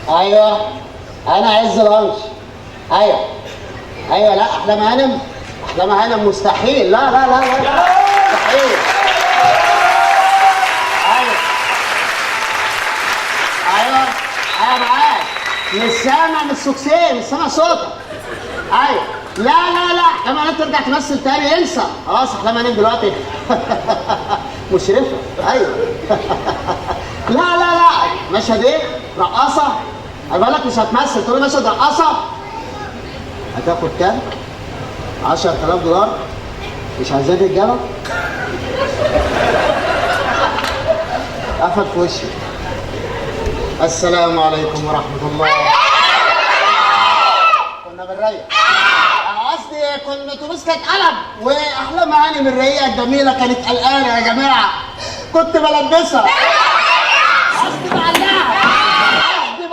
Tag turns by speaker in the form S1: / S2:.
S1: ايوه انا عز لانش. ايوه ايوه. لا احلام هانم، احلام هانم مستحيل. لا لا لا لا مستحيل. ايوه ايوه ايوه معاك. مش سامع من السوكسين، مش سامع صوتك. ايوه لا لا لا احلام هانم ترجع تمثل تاني، انسى خلاص. احلام هانم دلوقتي مشرفه. ايوه لا لا لا مشهد ايه؟ رقاصه. خلي بالك مش هتمثل، تقول مشهد رقاصه. هتاخد كام؟ 10,000 دولار. مش عايزين رجاله؟ قفل في وشي. السلام عليكم ورحمه الله. كنا بنريق. قصدي كنا الاتوبيس كانت قلب، واحلام هانم الرقيقه الجميله كانت قلقانه يا جماعه، كنت بلبسها.